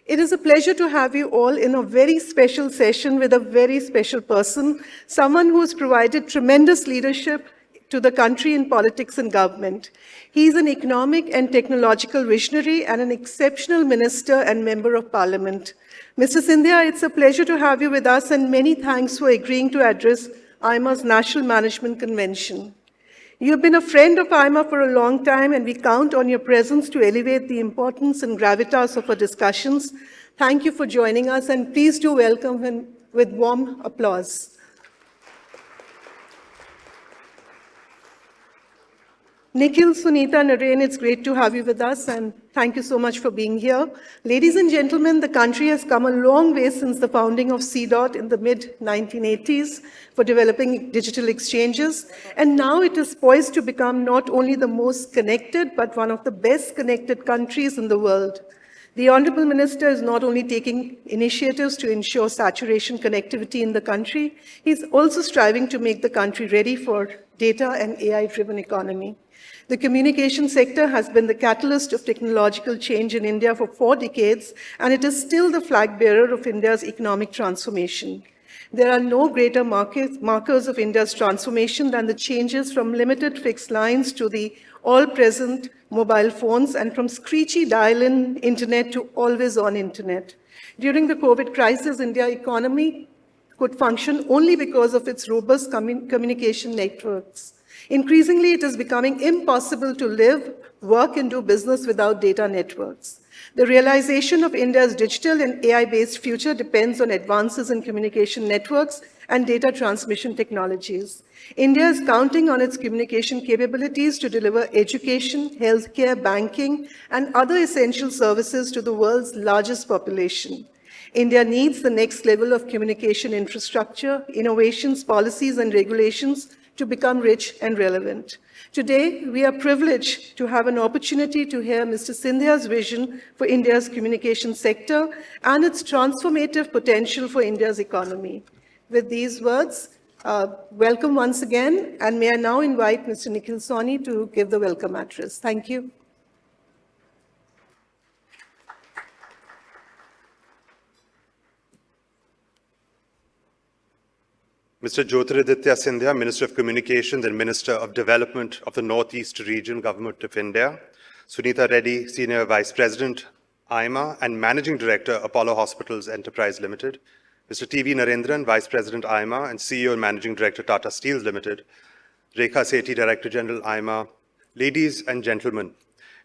It is a pleasure to have you all in a very special session with a very special person, someone who has provided tremendous leadership to the country in politics and government. He is an economic and technological visionary and an exceptional minister and member of parliament. Mr. Scindia, it's a pleasure to have you with us, and many thanks for agreeing to address AIMA's National Management Convention. You have been a friend of AIMA for a long time, and we count on your presence to elevate the importance and gravitas of our discussions. Thank you for joining us, and please do welcome him with warm applause. Nikhil, Suneeta, Narendran, it's great to have you with us, and thank you so much for being here. Ladies and gentlemen, the country has come a long way since the founding of CDOT in the mid-1980s for developing digital exchanges, and now it is poised to become not only the most connected, but one of the best connected countries in the world. The Honorable Minister is not only taking initiatives to ensure saturation connectivity in the country, he's also striving to make the country ready for data and AI-driven economy. The communication sector has been the catalyst of technological change in India for 4 decades, and it is still the flag bearer of India's economic transformation. There are no greater markers of India's transformation than the changes from limited fixed lines to the all-present mobile phones, and from screechy dial-in internet to always-on internet. During the COVID crisis, India's economy could function only because of its robust communication networks. Increasingly, it is becoming impossible to live, work, and do business without data networks. The realization of India's digital and AI-based future depends on advances in communication networks and data transmission technologies. India is counting on its communication capabilities to deliver education, healthcare, banking, and other essential services to the world's largest population. India needs the next level of communication infrastructure, innovations, policies, and regulations to become rich and relevant. Today, we are privileged to have an opportunity to hear Mr. Scindia's vision for India's communication sector and its transformative potential for India's economy. With these words, welcome once again, and may I now invite Mr. Nikhil Sawhney to give the welcome address. Thank you. Mr. Jyotiraditya, Minister of Communications and Minister of Development of the Northeast Region, Government of India. Suneeta Reddy, Senior Vice President, AIMA, and Managing Director, Apollo Hospitals Enterprise Limited. Mr. T.V. Narendran, Vice President, AIMA, and CEO and Managing Director, Tata Steels Limited. Rekha, Sethi, Director General, AIMA. Ladies and gentlemen,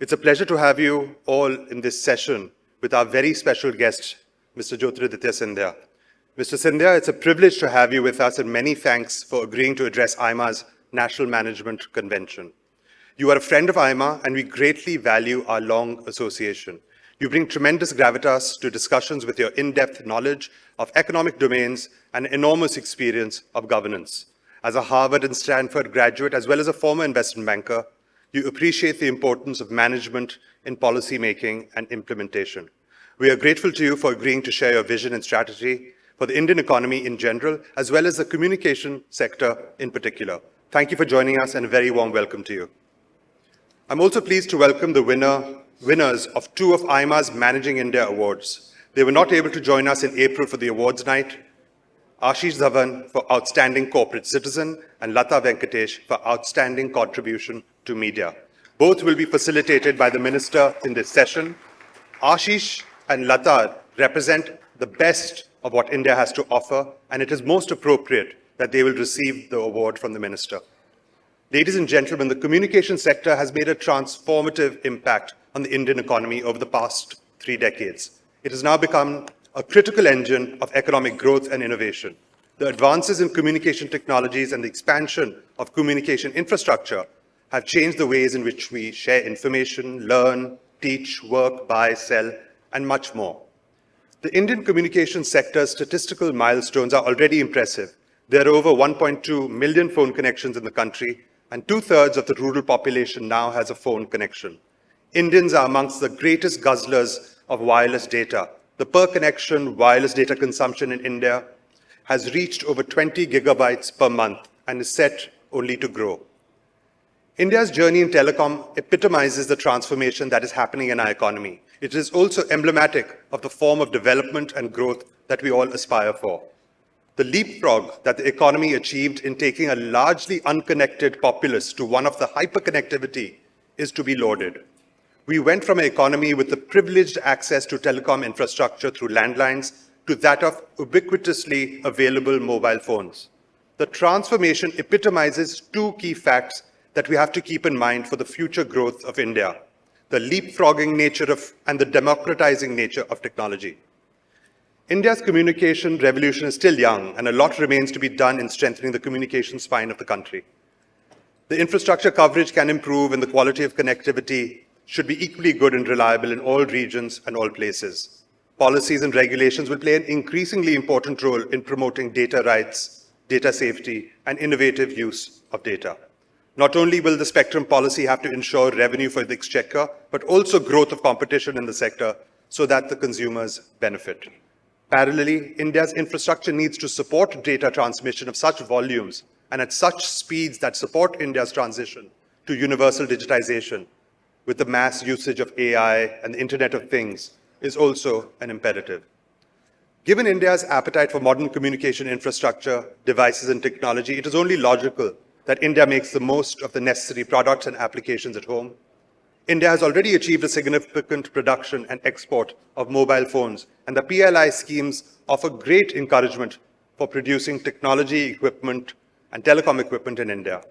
it's a pleasure to have you all in this session with our very special guest, Mr. Jyotiraditya Scindia. Mr. Scindia, it's a privilege to have you with us, and many thanks for agreeing to address AIMA's National Management Convention. You are a friend of AIMA, and we greatly value our long association. You bring tremendous gravitas to discussions with your in-depth knowledge of economic domains and enormous experience of governance. As a Harvard and Stanford graduate, as well as a former investment banker, you appreciate the importance of management in policy making and implementation. We are grateful to you for agreeing to share your vision and strategy for the Indian economy in general, as well as the communication sector in particular. Thank you for joining us, and a very warm welcome to you. I'm also pleased to welcome the winners of 2 of AIMA's Managing India Awards. They were not able to join us in April for the awards night. Ashish Dhawan for Outstanding Corporate Citizen, and Latha Venkatesh for Outstanding Contribution to Media. Both will be facilitated by the Minister in this session. Ashish and Latha represent the best of what India has to offer, and it is most appropriate that they will receive the award from the Minister. Ladies and gentlemen, the communication sector has made a transformative impact on the Indian economy over the past 3 decades. It has now become a critical engine of economic growth and innovation. The advances in communication technologies and the expansion of communication infrastructure have changed the ways in which we share information, learn, teach, work, buy, sell, and much more. The Indian communication sector's statistical milestones are already impressive. There are over 1.2 million phone connections in the country, and 2/3 of the rural population now has a phone connection. Indians are amongst the greatest guzzlers of wireless data. The per-connection wireless data consumption in India has reached over 20 gigabytes per month and is set only to grow. India's journey in telecom epitomizes the transformation that is happening in our economy. It is also emblematic of the form of development and growth that we all aspire for. The leapfrog that the economy achieved in taking a largely unconnected populace to one of the hyperconnectivity is to be lauded. We went from an economy with the privileged access to telecom infrastructure through landlines to that of ubiquitously available mobile phones. The transformation epitomizes two key facts that we have to keep in mind for the future growth of India: the leapfrogging nature of and the democratizing nature of technology. India's communication revolution is still young, and a lot remains to be done in strengthening the communication spine of the country. The infrastructure coverage can improve, and the quality of connectivity should be equally good and reliable in all regions and all places. Policies and regulations will play an increasingly important role in promoting data rights, data safety, and innovative use of data. Not only will the spectrum policy have to ensure revenue for the exchequer, but also growth of competition in the sector so that the consumers benefit. Parallelly, India's infrastructure needs to support data transmission of such volumes and at such speeds that support India's transition to universal digitization, with the mass usage of AI and the Internet of Things, is also an imperative. Given India's appetite for modern communication infrastructure, devices, and technology, it is only logical that India makes the most of the necessary products and applications at home. India has already achieved a significant production and export of mobile phones, and the PLI schemes offer great encouragement for producing technology equipment and telecom equipment in India.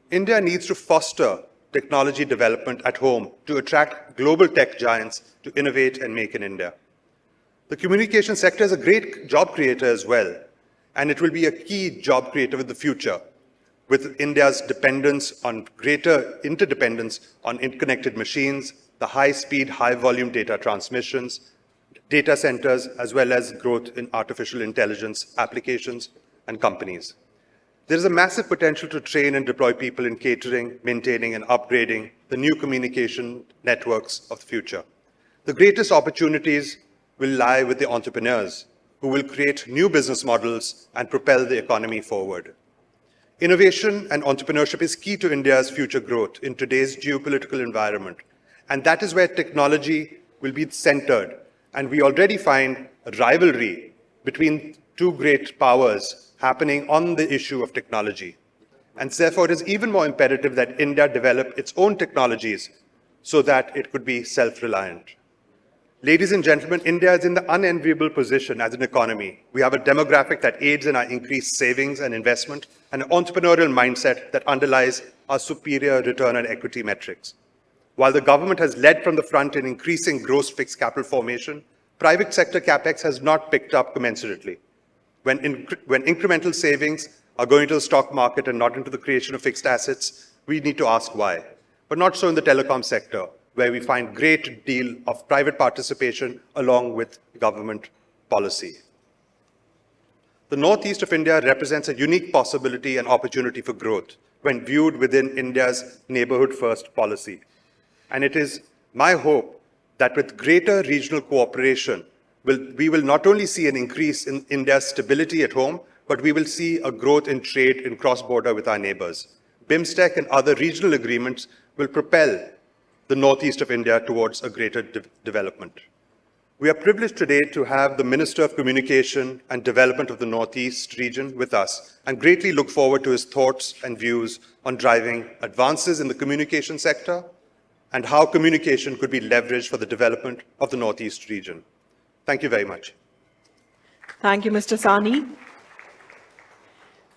India needs to foster technology development at home to attract global tech giants to innovate and make in India. The communication sector is a great job creator as well, and it will be a key job creator in the future, with India's greater interdependence on interconnected machines, the high-speed, high-volume data transmissions, data centers, as well as growth in artificial intelligence applications and companies. There is a massive potential to train and deploy people in catering, maintaining, and upgrading the new communication networks of the future. The greatest opportunities will lie with the entrepreneurs, who will create new business models and propel the economy forward. Innovation and entrepreneurship is key to India's future growth in today's geopolitical environment, and that is where technology will be centered. And we already find a rivalry between two great powers happening on the issue of technology. And therefore, it is even more imperative that India develop its own technologies so that it could be self-reliant. Ladies and gentlemen, India is in the unenviable position as an economy. We have a demographic that aids in our increased savings and investment, and an entrepreneurial mindset that underlies our superior return on equity metrics. While the government has led from the front in increasing gross fixed capital formation, private sector capex has not picked up commensurately. When incremental savings are going to the stock market and not into the creation of fixed assets, we need to ask why. But not so in the telecom sector, where we find great deal of private participation along with government policy. The northeast of India represents a unique possibility and opportunity for growth when viewed within India's neighborhood first policy. And it is my hope that with greater regional cooperation, we will not only see an increase in India's stability at home, but we will see a growth in trade in cross-border with our neighbors. BIMSTEC and other regional agreements will propel the northeast of India towards a greater development. We are privileged today to have the Minister of Communication and Development of the Northeast region with us, and greatly look forward to his thoughts and views on driving advances in the communication sector and how communication could be leveraged for the development of the Northeast region. Thank you very much. Thank you, Mr. Sawhney.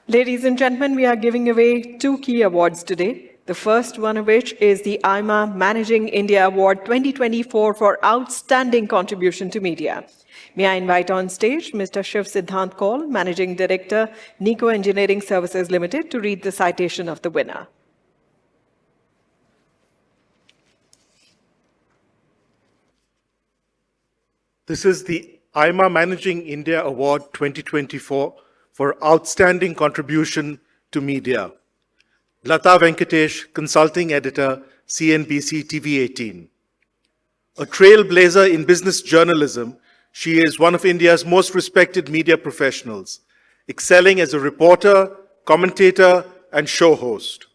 Ladies and gentlemen, we are giving away 2 key awards today. The first one of which is the AIMA Managing India Award 2024 for Outstanding Contribution to Media. May I invite on stage Mr. Shiv Siddhant Kaul, Managing Director, Nico Engineering Services Limited, to read the citation of the winner. This is the AIMA Managing India Award 2024 for Outstanding Contribution to Media. Latha Venkatesh, Consulting Editor, CNBC TV 18. A trailblazer in business journalism, she is one of India's most respected media professionals, excelling as a reporter, commentator, and show host.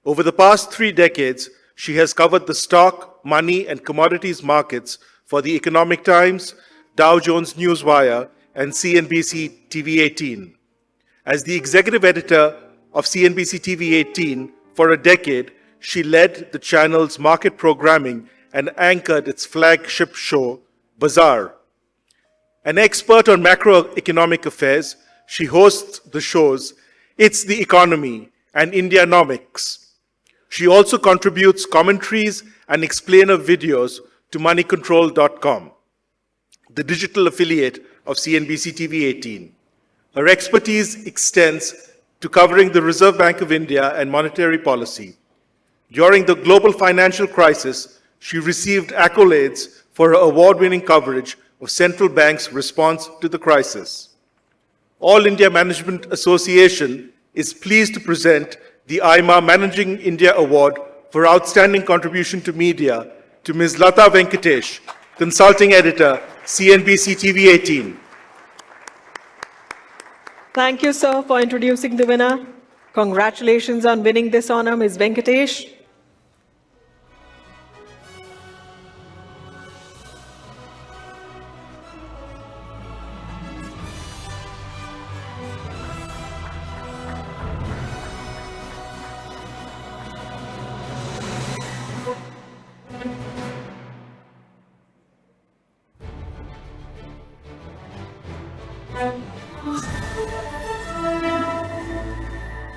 Over the past 3 decades, she has covered the stock, money, and commodities markets for the Economic Times, Dow Jones Newswire, and CNBC TV 18. As the executive editor of CNBC TV 18 for a decade, she led the channel's market programming and anchored its flagship show, Bazaar. An expert on macroeconomic affairs, she hosts the shows It's the Economy and Indianomics. She also contributes commentaries and explainer videos to moneycontrol.com, the digital affiliate of CNBC TV 18. Her expertise extends to covering the Reserve Bank of India and monetary policy. During the global financial crisis, she received accolades for her award-winning coverage of central bank's response to the crisis. All India Management Association is pleased to present the AIMA Managing India Award for Outstanding Contribution to Media to Ms. Latha Venkatesh, Consulting Editor, CNBC TV 18. Thank you, sir, for introducing the winner. Congratulations on winning this honor, Ms. Venkatesh.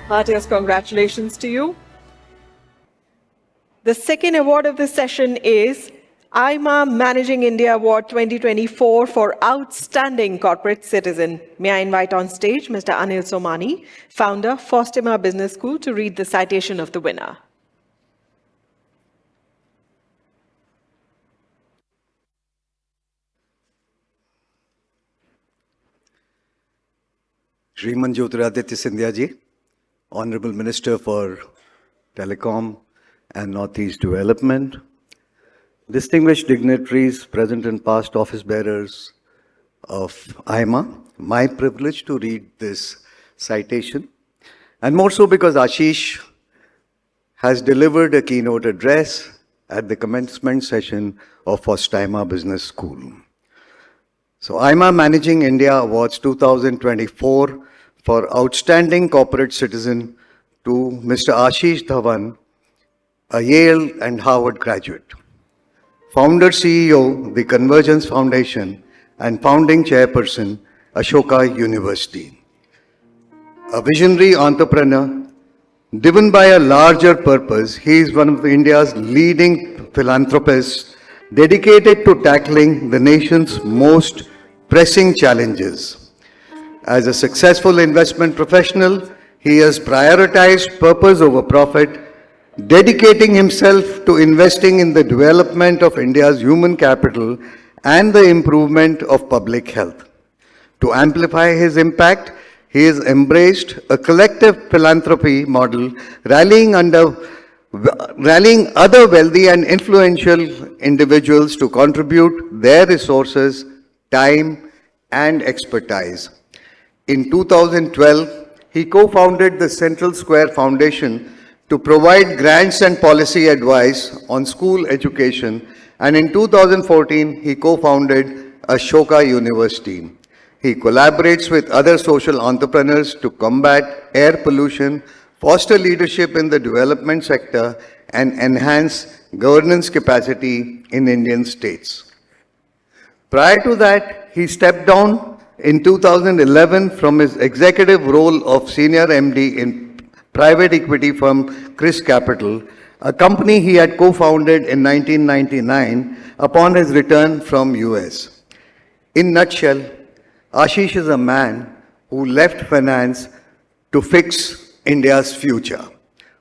Heartiest congratulations to you. The second award of this session is AIMA Managing India Award 2024 for Outstanding Corporate Citizen. May I invite on stage Mr. Anil Somani, founder, Fostima Business School, to read the citation of the winner. Shri Jyotiraditya ji, Honorable Minister for Telecom and Northeast Development, distinguished dignitaries, present and past office bearers of AIMA, my privilege to read this citation, and more so because Ashish has delivered a keynote address at the commencement session of Fostima Business School. So AIMA Managing India Awards 2024 for Outstanding Corporate Citizen to Mr. Ashish Dhawan, a Yale and Harvard graduate. Founder CEO, the Convergence Foundation, and founding chairperson, Ashoka University. A visionary entrepreneur, driven by a larger purpose, he is one of India's leading philanthropists dedicated to tackling the nation's most pressing challenges. As a successful investment professional, he has prioritized purpose over profit, dedicating himself to investing in the development of India's human capital and the improvement of public health. To amplify his impact, he has embraced a collective philanthropy model, rallying other wealthy and influential individuals to contribute their resources, time, and expertise. In 2012, he co-founded the Central Square Foundation to provide grants and policy advice on school education, and in 2014, he co-founded Ashoka University. He collaborates with other social entrepreneurs to combat air pollution, foster leadership in the development sector, and enhance governance capacity in Indian states. Prior to that, he stepped down in 2011 from his executive role of senior MD in private equity firm Chris Capital, a company he had co-founded in 1999 upon his return from US. In nutshell, Ashish is a man who left finance to fix India's future.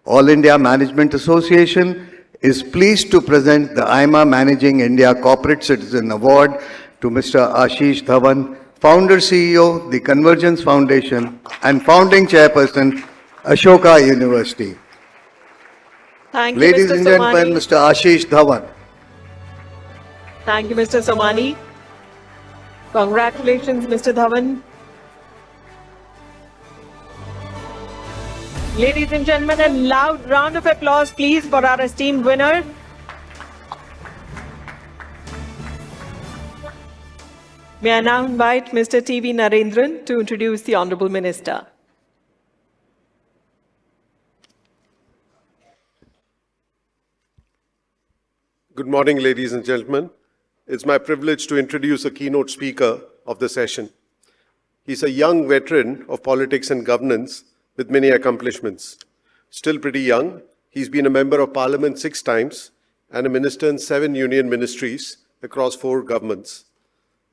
All India Management Association is pleased to present the AIMA Managing India Corporate Citizen Award to Mr. Ashish Dhawan, Founder CEO, the Convergence Foundation, and founding chairperson, Ashoka University. Thank you, Ladies Mr. and Somani. gentlemen, Mr. Ashish Dhawan. Thank you, Mr. Somani. Congratulations, Mr. Dhawan. Ladies and gentlemen, a loud round of applause, please, for our esteemed winner. May I now invite Mr. TV Narendran to introduce the Honorable Minister. Good morning, ladies and gentlemen. It's my privilege to introduce a keynote speaker of the session. He's a young veteran of politics and governance with many accomplishments. Still pretty young, he's been a member of parliament 6 times and a minister in 7 union ministries across 4 governments.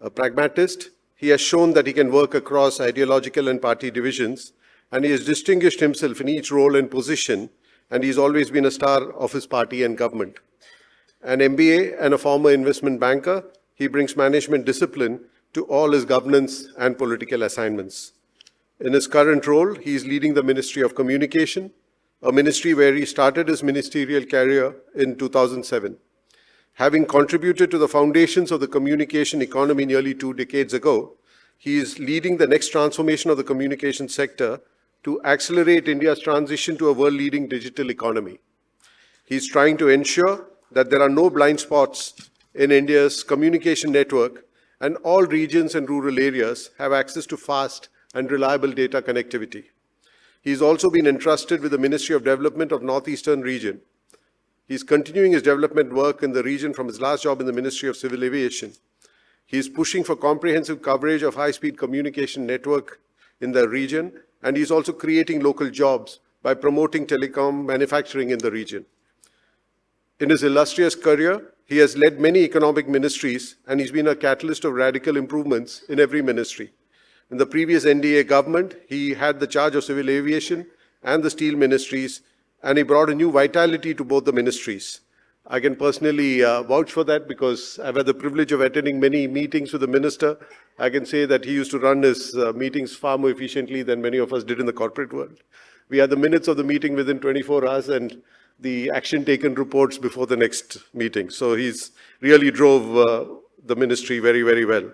A pragmatist, he has shown that he can work across ideological and party divisions, and he has distinguished himself in each role and position, and he's always been a star of his party and government. An MBA and a former investment banker, he brings management discipline to all his governance and political assignments. In his current role, he is leading the Ministry of Communication, a ministry where he started his ministerial career in 2007. Having contributed to the foundations of the communication economy nearly 2 decades ago, he is leading the next transformation of the communication sector to accelerate India's transition to a world-leading digital economy. He's trying to ensure that there are no blind spots in India's communication network and all regions and rural areas have access to fast and reliable data connectivity. He's also been entrusted with the Ministry of Development of Northeastern region. He's continuing his development work in the region from his last job in the Ministry of Civil Aviation. He's pushing for comprehensive coverage of high-speed communication network in the region, and he's also creating local jobs by promoting telecom manufacturing in the region. In his illustrious career, he has led many economic ministries, and he's been a catalyst of radical improvements in every ministry. In the previous NDA government, he had the charge of civil aviation and the steel ministries, and he brought a new vitality to both the ministries. I can personally vouch for that because I've had the privilege of attending many meetings with the minister. I can say that he used to run his meetings far more efficiently than many of us did in the corporate world. We had the minutes of the meeting within 24 hours and the action taken reports before the next meeting. So he's really drove the ministry very, very well.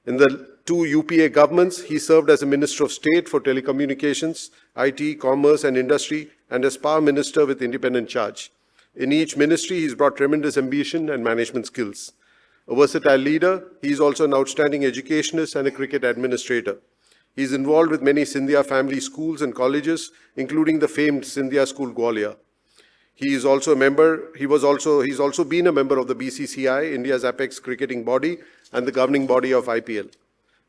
In the 2 UPA governments, he served as a Minister of State for Telecommunications, IT, Commerce and Industry, and as Power Minister with independent charge. In each ministry, he's brought tremendous ambition and management skills. A versatile leader, he's also an outstanding educationist and a cricket administrator. He's involved with many Scindia family schools and colleges, including the famed Scindia School, Gwalior. He's also been a member of the BCCI, India's apex cricketing body, and the governing body of IPL.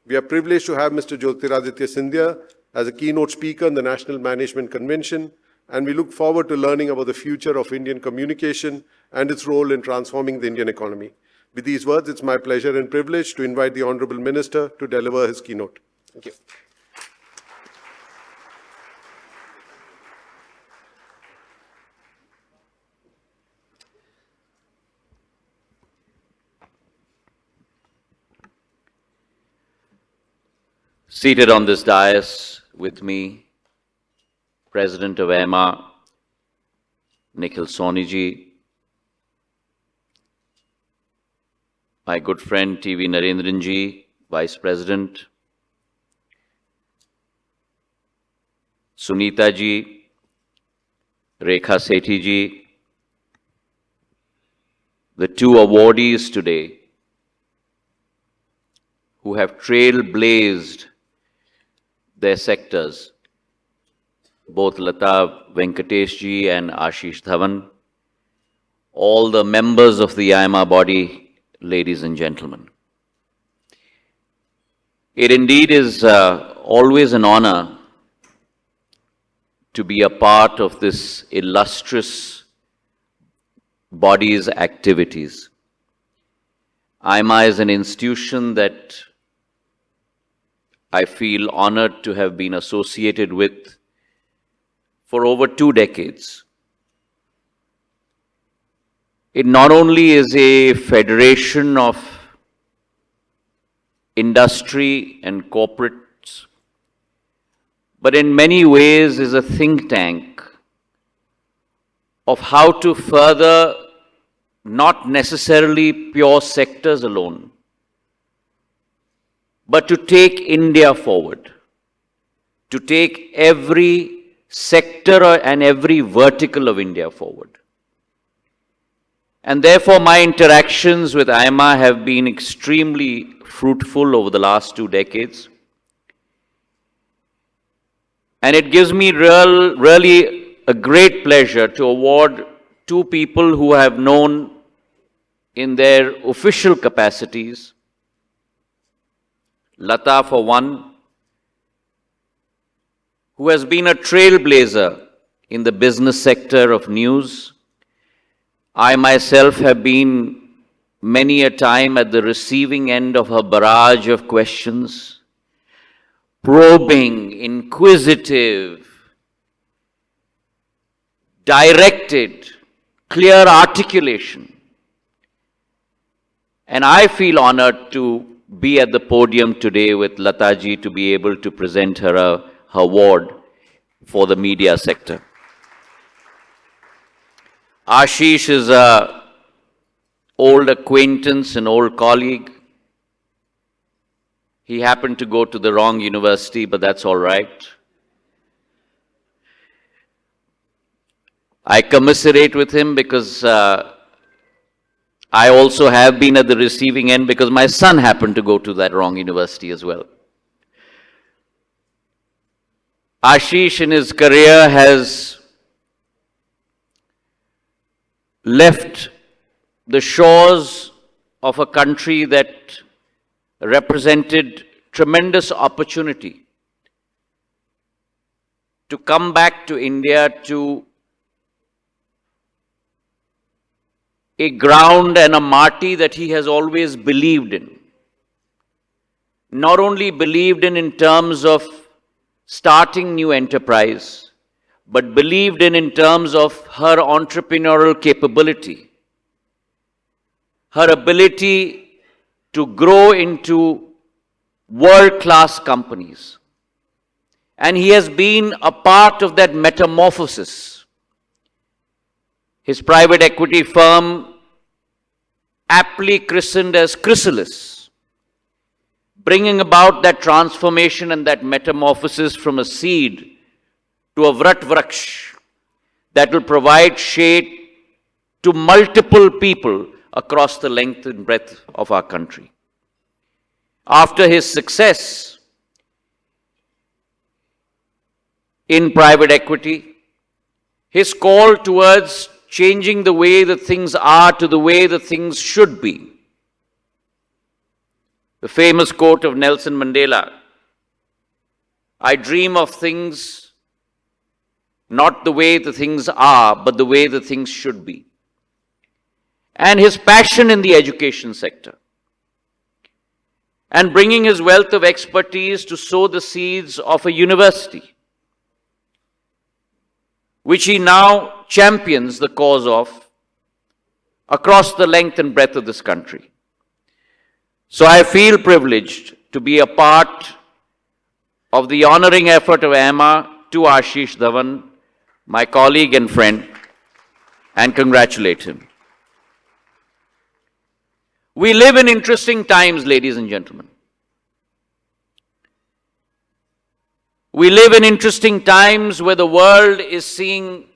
We are privileged to have Mr. Jyotiraditya Scindia as a keynote speaker in the National Management Convention, and we look forward to learning about the future of Indian communication and its role in transforming the Indian economy. With these words, it's my pleasure and privilege to invite the Honorable Minister to deliver his keynote. Thank you. Seated on this dais with me, President of AIMA, Nikhil ji, my good friend TV Narendran ji, Vice President, Suneeta ji, Rekha Sethi ji, the 2 awardees today who have trailblazed their sectors, both Latha, Venkatesh ji and Ashish, Dhawan, all the members of the AIMA body, ladies and gentlemen. It indeed is always an honor to be a part of this illustrious body's activities. AIMA is an institution that I feel honored to have been associated with for over 2 decades. It not only is a federation of industry and corporates, but in many ways is a think tank of how to further not necessarily pure sectors alone, but to take India forward, to take every sector and every vertical of India forward. And therefore, my interactions with AIMA have been extremely fruitful over the last 2 decades. And it gives me really a great pleasure to award 2 people who I have known in their official capacities. Latha, for one, who has been a trailblazer in the business sector of news. I myself have been many a time at the receiving end of her barrage of questions, probing, inquisitive, directed, clear articulation. And I feel honored to be at the podium today with Latha ji to be able to present her her award for the media sector. Ashish is an old acquaintance, an old colleague. He happened to go to the wrong university, but that's all right. I commiserate with him because I also have been at the receiving end because my son happened to go to that wrong university as well. Ashish in his career has left the shores of a country that represented tremendous opportunity to come back to India to a ground and a marty that he has always believed in. Not only believed in terms of starting new enterprise, but believed in terms of her entrepreneurial capability, her ability to grow into world-class companies. And he has been a part of that metamorphosis. His private equity firm, aptly christened as Chrysalis, bringing about that transformation and that metamorphosis from a seed to a Vrat-Vraksh that will provide shade to multiple people across the length and breadth of our country. After his success in private equity, his call towards changing the way that things are to the way that things should be. The famous quote of Nelson Mandela, "I dream of things not the way the things are, but the way the things should be." And his passion in the education sector, and bringing his wealth of expertise to sow the seeds of a university, which he now champions the cause of across the length and breadth of this country. So I feel privileged to be a part of the honoring effort of AIMA to Ashish Dhawan, my colleague and friend, and congratulate him. We live in interesting times, ladies and gentlemen. We live in interesting times where the world is seeing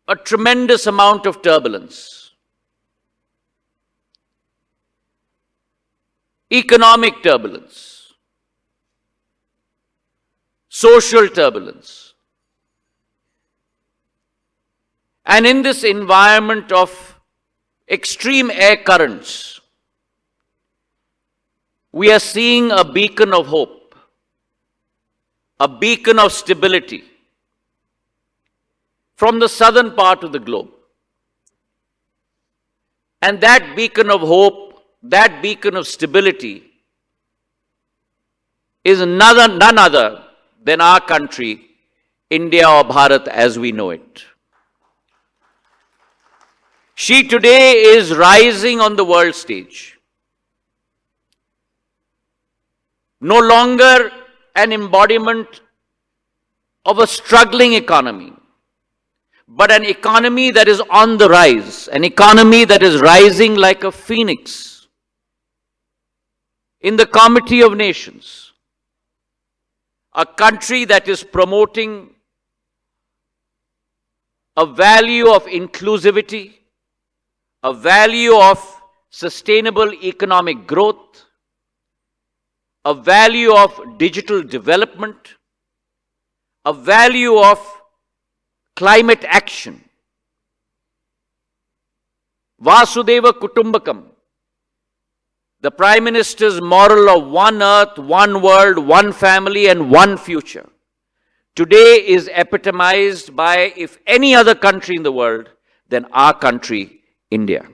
a tremendous amount of turbulence. Economic turbulence, social turbulence. And in this environment of extreme air currents, we are seeing a beacon of hope, a beacon of stability from the southern part of the globe. And that beacon of hope, that beacon of stability is none other than our country, India or Bharat as we know it. She today is rising on the world stage. No longer an embodiment of a struggling economy, but an economy that is on the rise, an economy that is rising like a phoenix in the comity of nations, a country that is promoting a value of inclusivity, a value of sustainable economic growth, a value of digital development, a value of climate action. Vasudeva Kutumbakam, the Prime Minister's moral of one earth, one world, one family and one future, today is epitomized by, if any other country in the world, then our country, India.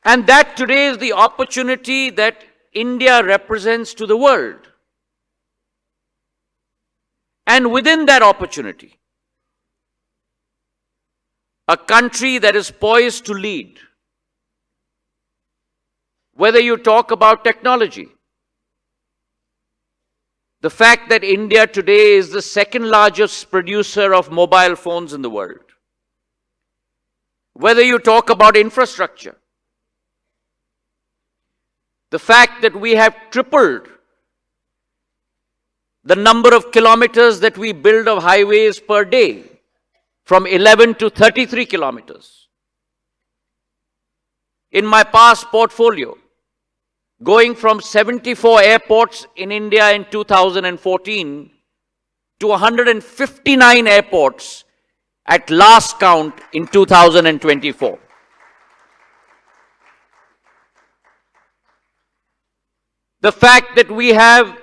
And that today is the opportunity that India represents to the world. And within that opportunity, a country that is poised to lead, whether you talk about technology, the fact that India today is the second largest producer of mobile phones in the world, whether you talk about infrastructure, the fact that we have tripled the number of kilometers that we build of highways per day, from 11 to 33 kilometers. In my past portfolio, going from 74 airports in India in 2014 to 159 airports at last count in 2024. The fact that we have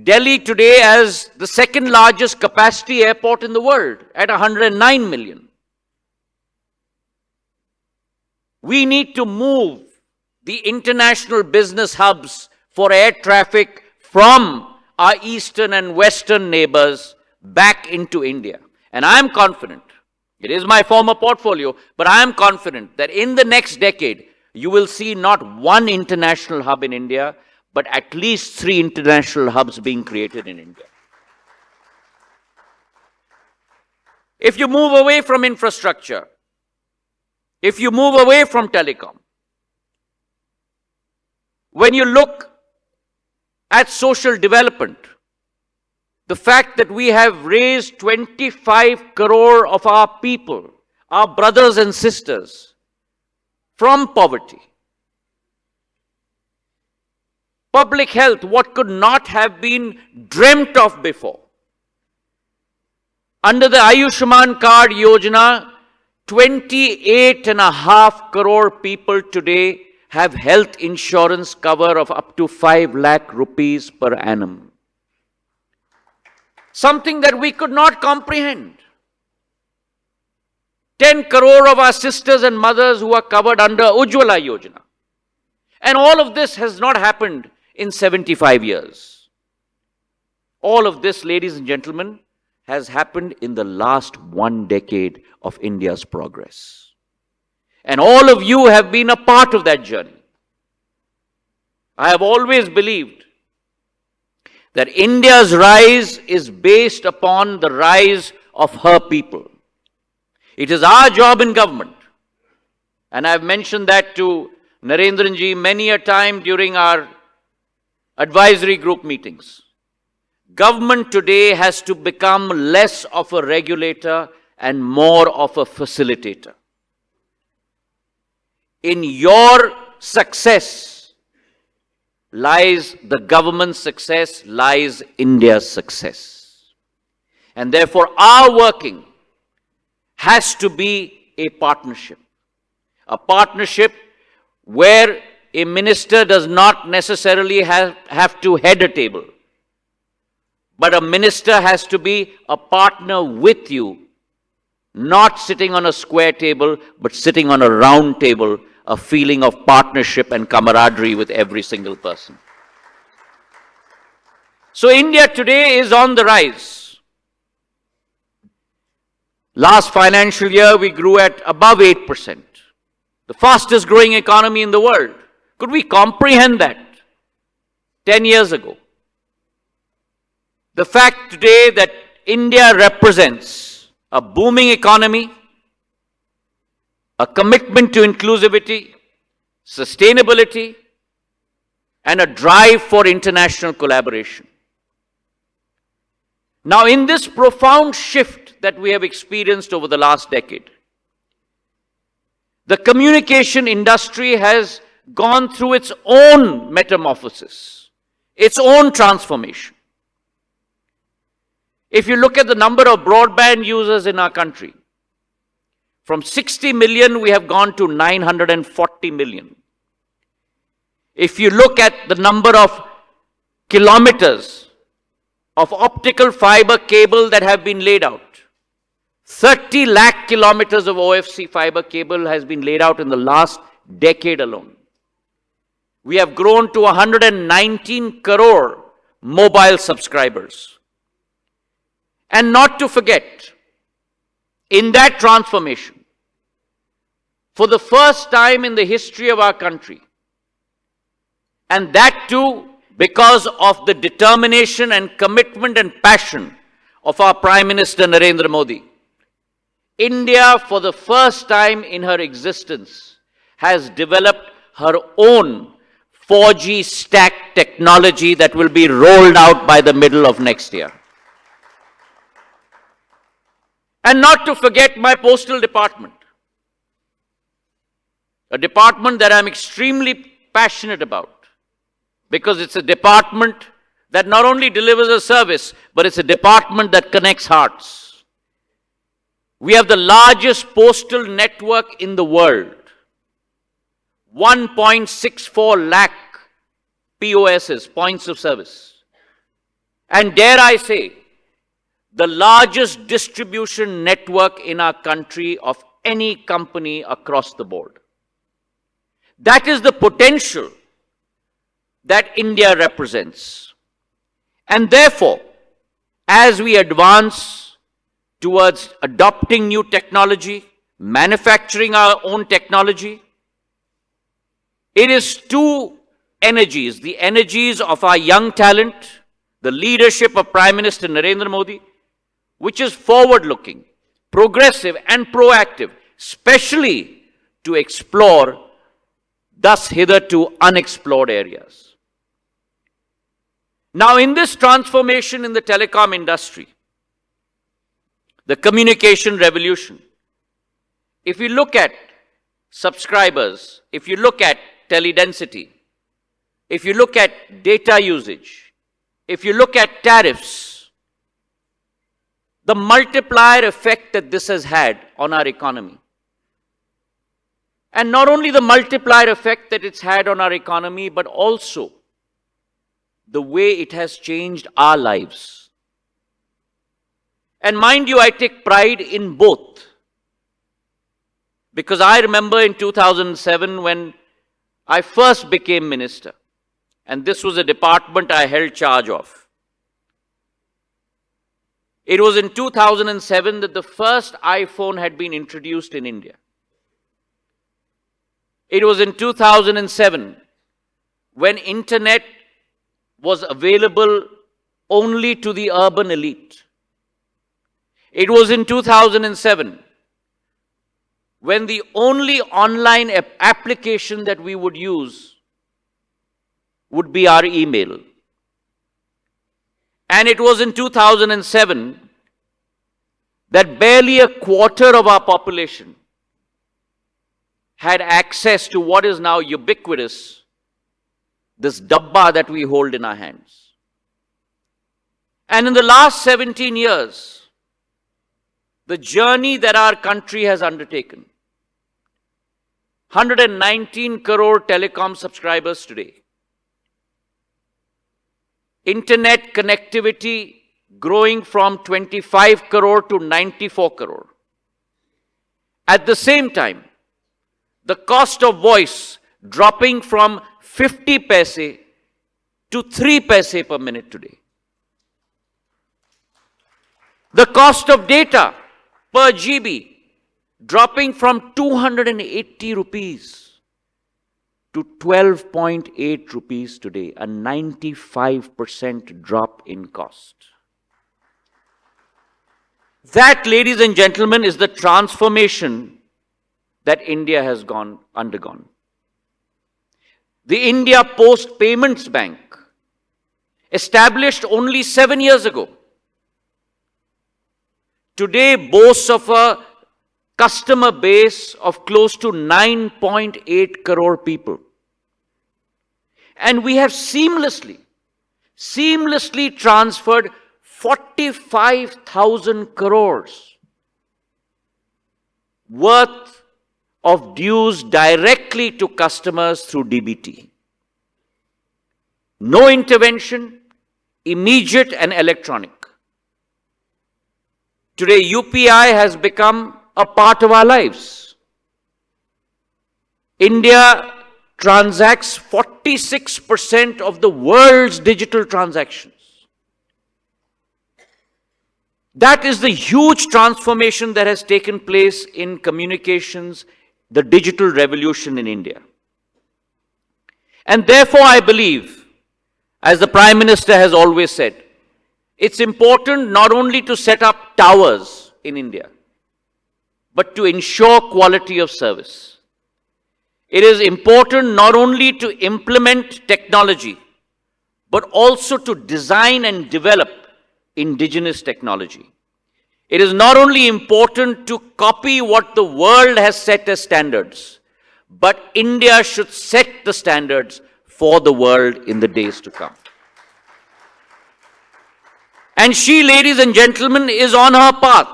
Delhi today as the second largest capacity airport in the world at 109 million. We need to move the international business hubs for air traffic from our eastern and western neighbors back into India. And I am confident, it is my former portfolio, but I am confident that in the next decade, you will see not one international hub in India, but at least 3 international hubs being created in India. If you move away from infrastructure, if you move away from telecom, when you look at social development, the fact that we have raised 25 crore of our people, our brothers and sisters, from poverty. Public health, what could not have been dreamt of before. Under the Ayushman Card Yojana, 28.5 crore people today have health insurance cover of up to 5 lakh rupees per annum. Something that we could not comprehend. 10 crore of our sisters and mothers who are covered under Ujjwala Yojana. And all of this has not happened in 75 years. All of this, ladies and gentlemen, has happened in the last 1 decade of India's progress. And all of you have been a part of that journey. I have always believed that India's rise is based upon the rise of her people. It is our job in government, and I've mentioned that to Narendran ji many a time during our advisory group meetings. Government today has to become less of a regulator and more of a facilitator. In your success lies the government's success, lies India's success. And therefore our working has to be a partnership where a minister does not necessarily have to head a table, but a minister has to be a partner with you, not sitting on a square table, but sitting on a round table, a feeling of partnership and camaraderie with every single person. So India today is on the rise. Last financial year, we grew at above 8%, the fastest growing economy in the world. Could we comprehend that 10 years ago? The fact today that India represents a booming economy, a commitment to inclusivity, sustainability, and a drive for international collaboration. Now, in this profound shift that we have experienced over the last decade, the communication industry has gone through its own metamorphosis, its own transformation. If you look at the number of broadband users in our country, from 60 million, we have gone to 940 million. If you look at the number of kilometers of optical fiber cable that have been laid out, 30 lakh kilometers of OFC fiber cable has been laid out in the last decade alone. We have grown to 119 crore mobile subscribers. And not to forget, in that transformation, for the first time in the history of our country, and that too because of the determination and commitment and passion of our Prime Minister Narendran Modi, India, for the first time in her existence, has developed her own 4G stack technology that will be rolled out by the middle of next year. And not to forget my postal department, a department that I'm extremely passionate about, because it's a department that not only delivers a service, but it's a department that connects hearts. We have the largest postal network in the world. 1.64 lakh POSs, points of service. And dare I say, the largest distribution network in our country of any company across the board. That is the potential that India represents. And therefore, as we advance towards adopting new technology, manufacturing our own technology, it is two energies, the energies of our young talent, the leadership of Prime Minister Narendra Modi, which is forward-looking, progressive and proactive, especially to explore thus hitherto unexplored areas. Now, in this transformation in the telecom industry, the communication revolution, if you look at subscribers, if you look at teledensity, if you look at data usage, if you look at tariffs, the multiplier effect that this has had on our economy. And not only the multiplier effect that it's had on our economy, but also the way it has changed our lives. And mind you, I take pride in both. Because I remember in 2007 when I first became minister, and this was a department I held charge of. It was in 2007 that the first iPhone had been introduced in India. It was in 2007 when internet was available only to the urban elite. It was in 2007 when the only online application that we would use would be our email. And it was in 2007 that barely a quarter of our population had access to what is now ubiquitous, this dabba that we hold in our hands. And in the last 17 years, the journey that our country has undertaken, 119 crore telecom subscribers today, internet connectivity growing from 25 crore to 94 crore. At the same time, the cost of voice dropping from 50 paise to 3 paise per minute today. The cost of data per GB dropping from 280 rupees to 12.8 rupees today, a 95% drop in cost. That, ladies and gentlemen, is the transformation that India has undergone. The India Post Payments Bank, established only 7 years ago, today boasts of a customer base of close to 9.8 crore people. And we have seamlessly transferred 45,000 crores worth of dues directly to customers through DBT. No intervention, immediate and electronic. Today, UPI has become a part of our lives. India transacts 46% of the world's digital transactions. That is the huge transformation that has taken place in communications, the digital revolution in India. And therefore, I believe, as the Prime Minister has always said, it's important not only to set up towers in India, but to ensure quality of service. It is important not only to implement technology, but also to design and develop indigenous technology. It is not only important to copy what the world has set as standards, but India should set the standards for the world in the days to come. And she, ladies and gentlemen, is on her path.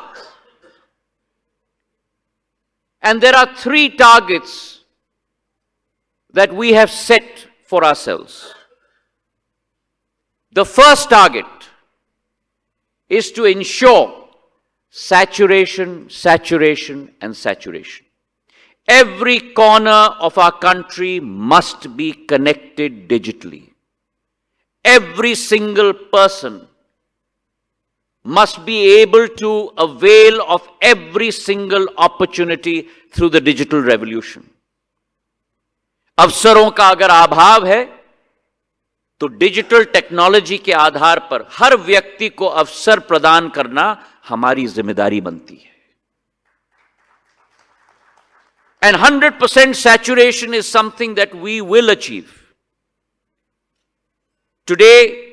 And there are 3 targets that we have set for ourselves. The first target is to ensure saturation, saturation, and saturation. Every corner of our country must be connected digitally. Every single person must be able to avail of every single opportunity through the digital revolution. अवसरों का अगर अभाव है तो digital technology के आधार पर हर व्यक्ति को अवसर प्रदान करना हमारी जिम्मेदारी बनती है. And 100% saturation is something that we will achieve. Today,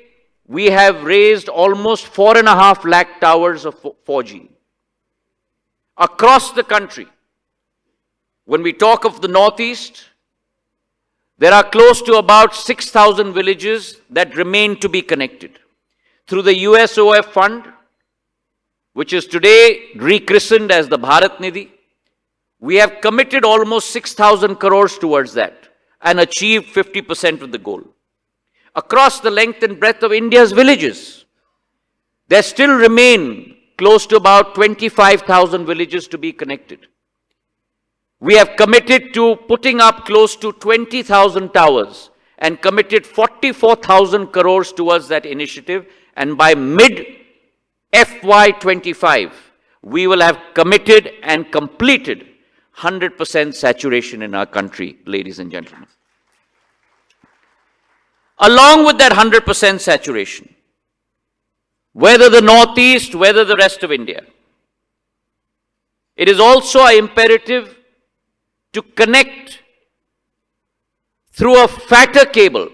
we have raised almost 4.5 lakh towers of 4G across the country. When we talk of the Northeast, there are close to about 6,000 villages that remain to be connected. Through the USOF fund, which is today rechristened as the Bharat Nidhi, we have committed almost 6,000 crores towards that and achieved 50% of the goal. Across the length and breadth of India's villages, there still remain close to about 25,000 villages to be connected. We have committed to putting up close to 20,000 towers and committed 44,000 crores towards that initiative. And by mid FY25, we will have committed and completed 100% saturation in our country, ladies and gentlemen. Along with that 100% saturation, whether the Northeast, whether the rest of India, it is also an imperative to connect through a fatter cable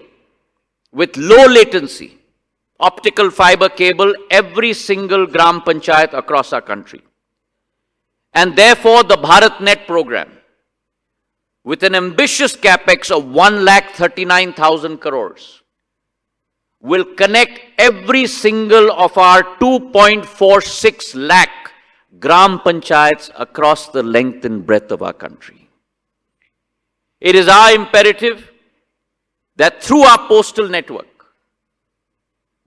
with low latency, optical fiber cable, every single Gram Panchayat across our country. And therefore, the BharatNet program, with an ambitious capex of 1,39,000 crores, will connect every single of our 2.46 lakh Gram Panchayats across the length and breadth of our country. It is our imperative that through our postal network,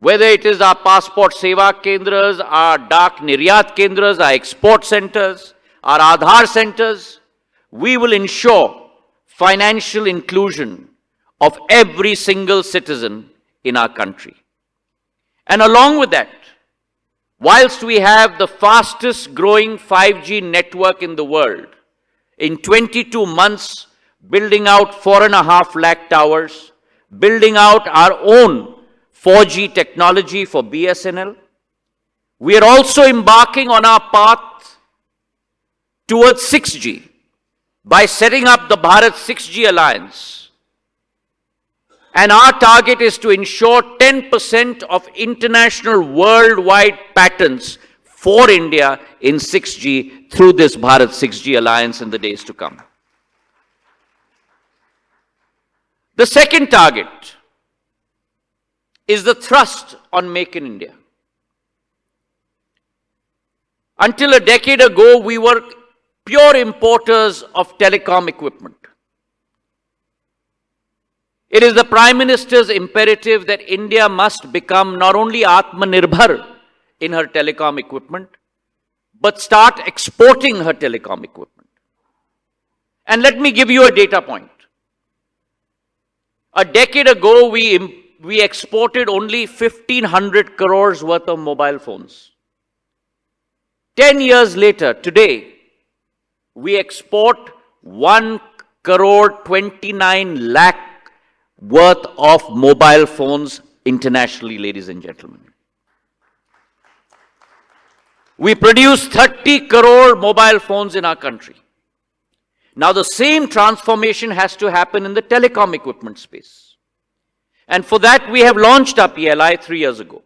whether it is our passport seva kendras, our dak niryat kendras, our export centers, our Aadhaar centers, we will ensure financial inclusion of every single citizen in our country. And along with that, whilst we have the fastest growing 5G network in the world, in 22 months, building out 4.5 lakh towers, building out our own 4G technology for BSNL. We are also embarking on our path towards 6G by setting up the Bharat 6G Alliance. And our target is to ensure 10% of international worldwide patents for India in 6G through this Bharat 6G alliance in the days to come. The second target is the thrust on Make in India. Until a decade ago, we were pure importers of telecom equipment. It is the Prime Minister's imperative that India must become not only Atmanirbhar in her telecom equipment, but start exporting her telecom equipment. And let me give you a data point. A decade ago, we exported only 1,500 crores worth of mobile phones. 10 years later, today, we export 1 crore 29 lakh worth of mobile phones internationally, ladies and gentlemen. We produce 30 crore mobile phones in our country. Now, the same transformation has to happen in the telecom equipment space. And for that, we have launched our PLI 3 years ago.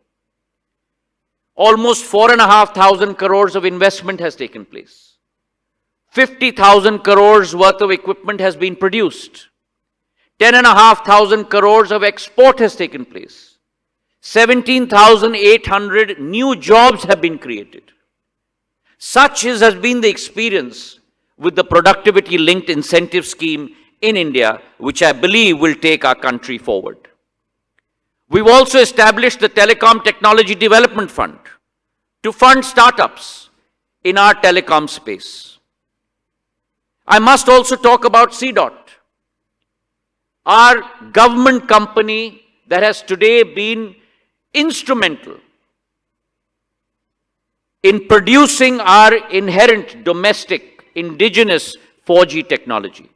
Almost 4,500 crores of investment has taken place. 50,000 crores worth of equipment has been produced. 10,500 crores of export has taken place. 17,800 new jobs have been created. Such has been the experience with the productivity-linked incentive scheme in India, which I believe will take our country forward. We've also established the Telecom Technology Development Fund to fund startups in our telecom space. I must also talk about CDOT, our government company that has today been instrumental in producing our inherent domestic indigenous 4G technology.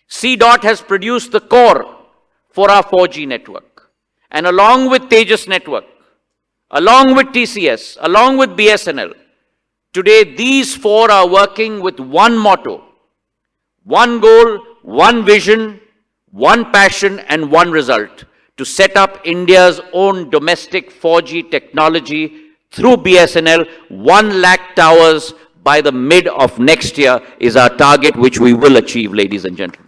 CDOT has produced the core for our 4G network. And along with Tejas network, along with TCS, along with BSNL, today these four are working with one motto, one goal, one vision, one passion and one result to set up India's own domestic 4G technology through BSNL. 1 lakh towers by the mid of next year is our target, which we will achieve, ladies and gentlemen.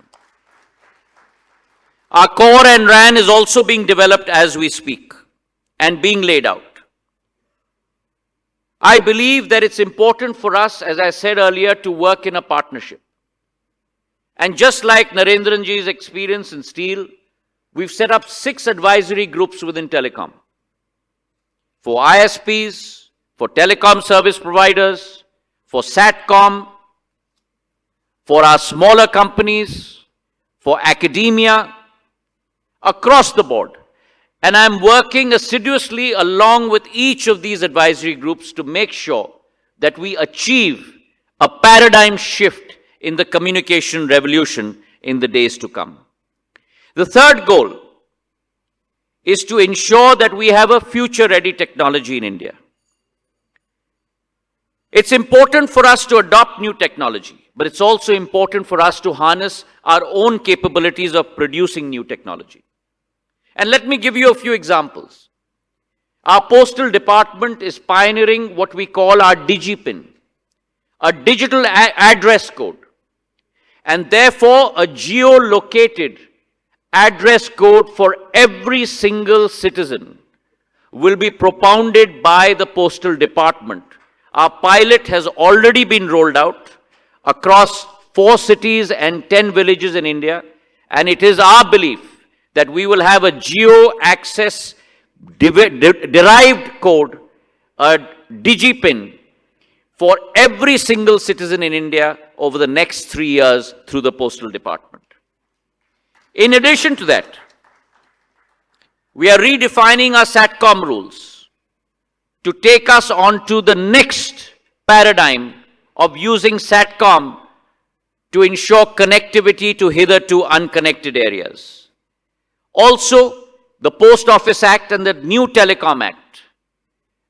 Our core and RAN is also being developed as we speak and being laid out. I believe that it's important for us, as I said earlier, to work in a partnership. And just like Narendran ji's experience in steel, we've set up 6 advisory groups within telecom. For ISPs, for telecom service providers, for SATCOM, for our smaller companies, for academia, across the board. And I'm working assiduously along with each of these advisory groups to make sure that we achieve a paradigm shift in the communication revolution in the days to come. The third goal is to ensure that we have a future-ready technology in India. It's important for us to adopt new technology, but it's also important for us to harness our own capabilities of producing new technology. And let me give you a few examples. Our postal department is pioneering what we call our DigiPin, a digital address code, and therefore a geolocated address code for every single citizen will be propounded by the postal department. Our pilot has already been rolled out across 4 cities and 10 villages in India, and it is our belief that we will have a geo-access derived code, a DigiPin, for every single citizen in India over the next 3 years through the postal department. In addition to that, we are redefining our SATCOM rules to take us on to the next paradigm of using SATCOM to ensure connectivity to hitherto unconnected areas. Also, the Post Office Act and the new Telecom Act.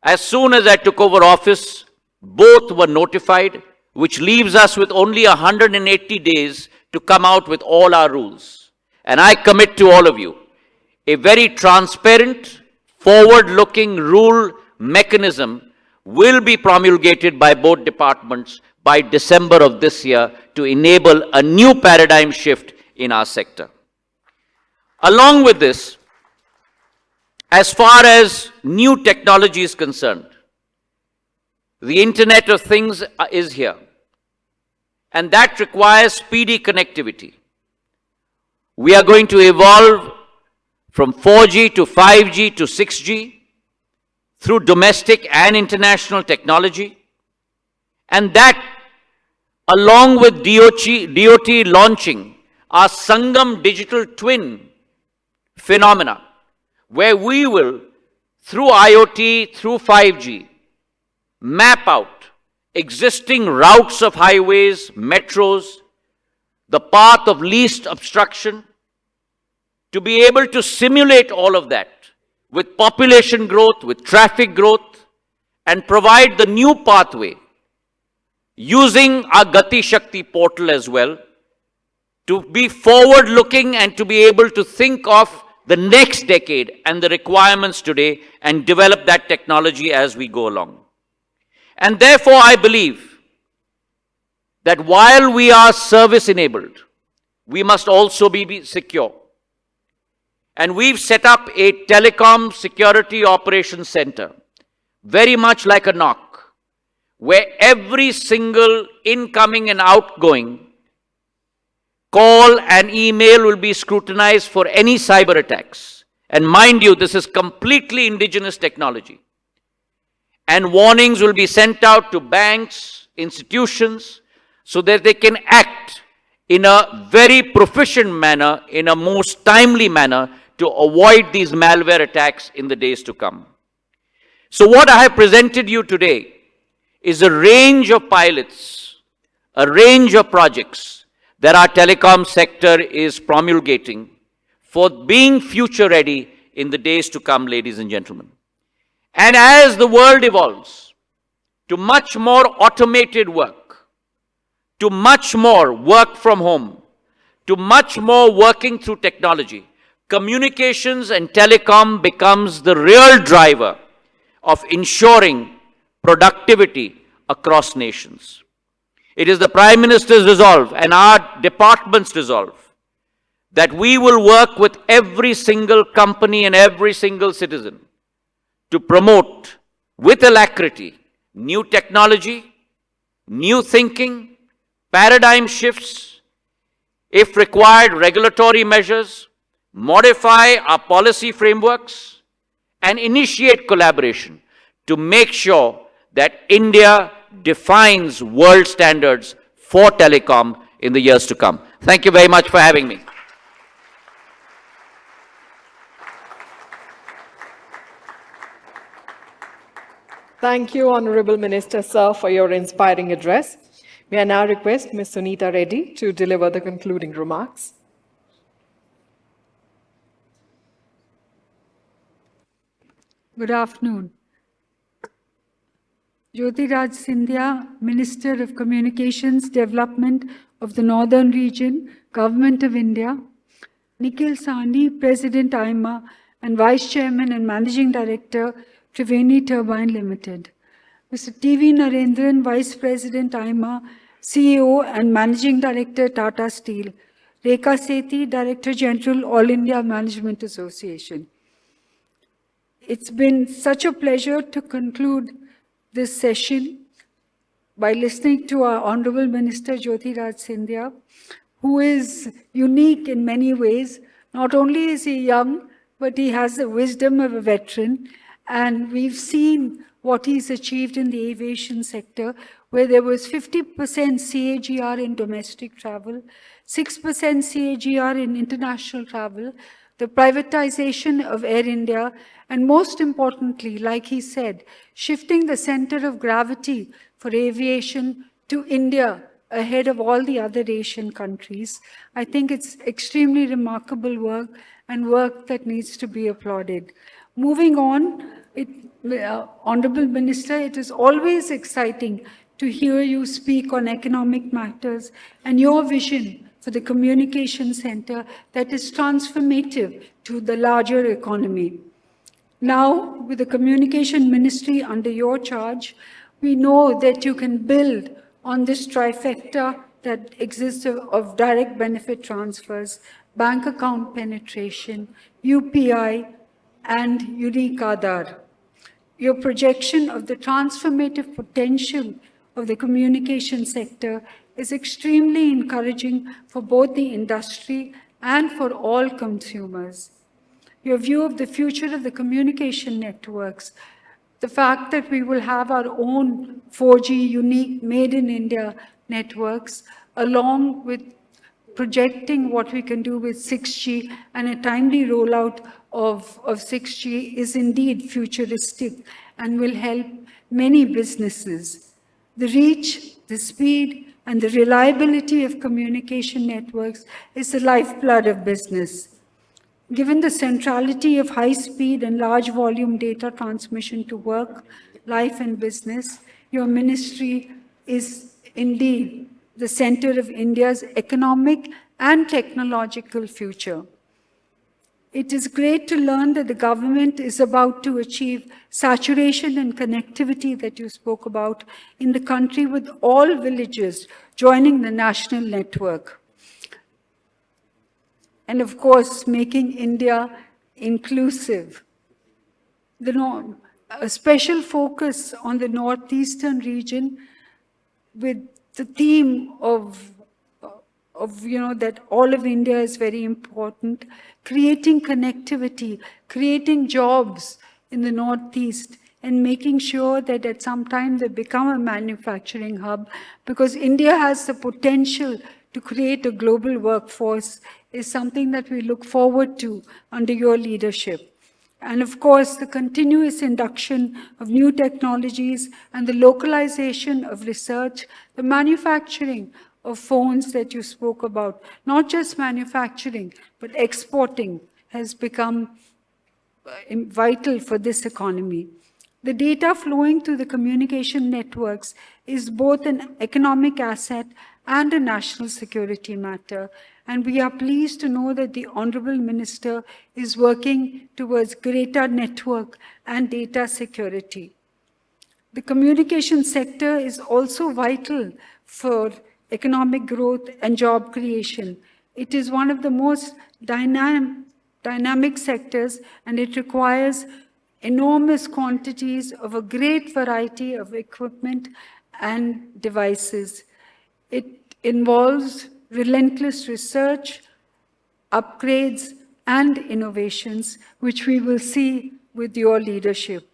As soon as I took over office, both were notified, which leaves us with only 180 days to come out with all our rules. And I commit to all of you a very transparent, forward-looking rule mechanism will be promulgated by both departments by December of this year to enable a new paradigm shift in our sector. Along with this, as far as new technology is concerned, the Internet of Things is here, and that requires speedy connectivity. We are going to evolve from 4G to 5G to 6G through domestic and international technology, and that, along with DOT launching our Sangam digital twin phenomena, where we will, through IoT, through 5G, map out existing routes of highways, metros, the path of least obstruction, to be able to simulate all of that with population growth, with traffic growth, and provide the new pathway using our Gati Shakti portal as well, to be forward-looking and to be able to think of the next decade and the requirements today and develop that technology as we go along. And therefore, I believe that while we are service-enabled, we must also be secure. And we've set up a Telecom Security Operations Center, very much like a NOC, where every single incoming and outgoing call and email will be scrutinized for any cyber attacks. And mind you, this is completely indigenous technology. And warnings will be sent out to banks, institutions, so that they can act in a very proficient manner, in a most timely manner, to avoid these malware attacks in the days to come. So what I have presented you today is a range of pilots, a range of projects that our telecom sector is promulgating for being future ready in the days to come, ladies and gentlemen. And as the world evolves to much more automated work, to much more work from home, to much more working through technology, communications and telecom becomes the real driver of ensuring productivity across nations. It is the Prime Minister's resolve and our department's resolve that we will work with every single company and every single citizen to promote with alacrity new technology, new thinking, paradigm shifts, if required, regulatory measures, modify our policy frameworks, and initiate collaboration to make sure that India defines world standards for telecom in the years to come. Thank you very much for having me. Thank you, Honorable Minister, sir, for your inspiring address. May I now request Ms. Suneeta Reddy to deliver the concluding remarks. Good afternoon. Jyotiradityascindia, Minister of Communications Development of the Northern Region, Government of India. Nikhil, President AIMA and Vice Chairman and Managing Director, Triveni Turbine Limited. Mr. TV Narendran, Vice President AIMA, CEO and Managing Director, Tata Steel. Rekha Sethi, Director General, All India Management Association. It's been such a pleasure to conclude this session by listening to our Honorable Minister Jyotiraditya, who is unique in many ways. Not only is he young, but he has the wisdom of a veteran. And we've seen what he's achieved in the aviation sector, where there was 50% CAGR in domestic travel, 6% CAGR in international travel, the privatization of Air India, and most importantly, like he said, shifting the center of gravity for aviation to India ahead of all the other Asian countries. I think it's extremely remarkable work and work that needs to be applauded. Moving on, Honorable Minister, it is always exciting to hear you speak on economic matters and your vision for the communication center that is transformative to the larger economy. Now, with the communication ministry under your charge, we know that you can build on this trifecta that exists of direct benefit transfers, bank account penetration, UPI, and unique Aadhaar. Your projection of the transformative potential of the communication sector is extremely encouraging for both the industry and for all consumers. Your view of the future of the communication networks, the fact that we will have our own 4G unique made in India networks, along with projecting what we can do with 6G and a timely rollout of 6G is indeed futuristic and will help many businesses. The reach, the speed, and the reliability of communication networks is the lifeblood of business. Given the centrality of high-speed and large-volume data transmission to work, life, and business, your ministry is indeed the center of India's economic and technological future. It is great to learn that the government is about to achieve saturation and connectivity that you spoke about in the country, with all villages joining the national network. And of course, making India inclusive. A special focus on the northeastern region with the theme of that all of India is very important, creating connectivity, creating jobs in the northeast, and making sure that at some time they become a manufacturing hub, because India has the potential to create a global workforce, is something that we look forward to under your leadership. And of course, the continuous induction of new technologies and the localization of research, the manufacturing of phones that you spoke about, not just manufacturing, but exporting has become vital for this economy. The data flowing through the communication networks is both an economic asset and a national security matter. And we are pleased to know that the Honorable Minister is working towards greater network and data security. The communication sector is also vital for economic growth and job creation. It is one of the most dynamic sectors, and it requires enormous quantities of a great variety of equipment and devices. It involves relentless research, upgrades, and innovations, which we will see with your leadership.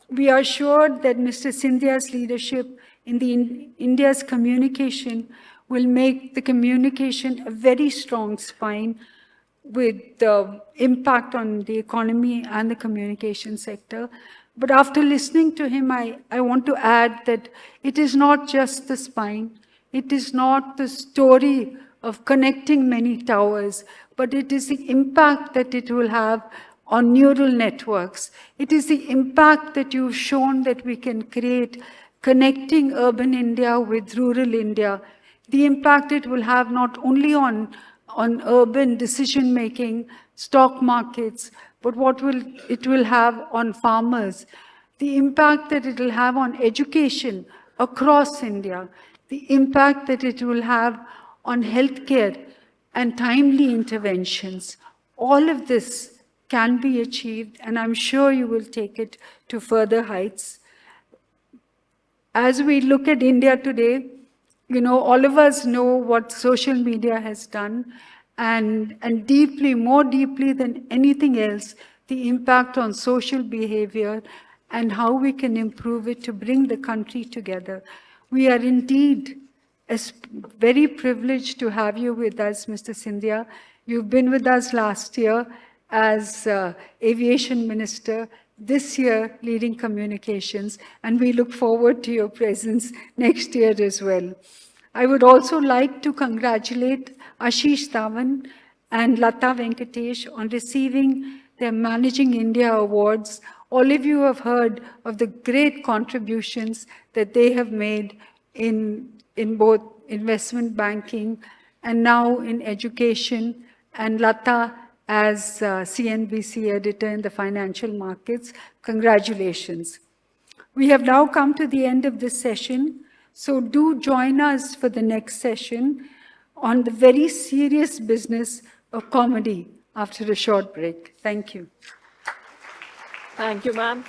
We are sure that Mr. Scindia's leadership in India's communication will make the communication a very strong spine with the impact on the economy and the communication sector. But after listening to him, I want to add that it is not just the spine, it is not the story of connecting many towers, but it is the impact that it will have on neural networks. It is the impact that you've shown that we can create, connecting urban India with rural India. The impact it will have not only on urban decision-making, stock markets, but what it will have on farmers. The impact that it will have on education across India. The impact that it will have on healthcare and timely interventions. All of this can be achieved, and I'm sure you will take it to further heights. As we look at India today, all of us know what social media has done, and deeply, more deeply than anything else, the impact on social behavior and how we can improve it to bring the country together. We are indeed very privileged to have you with us, Mr. Scindia. You've been with us last year as Aviation Minister, this year leading communications, and we look forward to your presence next year as well. I would also like to congratulate Ashish, Dhawan, and Latha Venkatesh on receiving their Managing India Awards. All of you have heard of the great contributions that they have made in both investment banking and now in education. And Latha as CNBC editor in the financial markets. Congratulations. We have now come to the end of this session, so do join us for the next session on the very serious business of comedy after a short break. Thank you. Thank you, ma'am.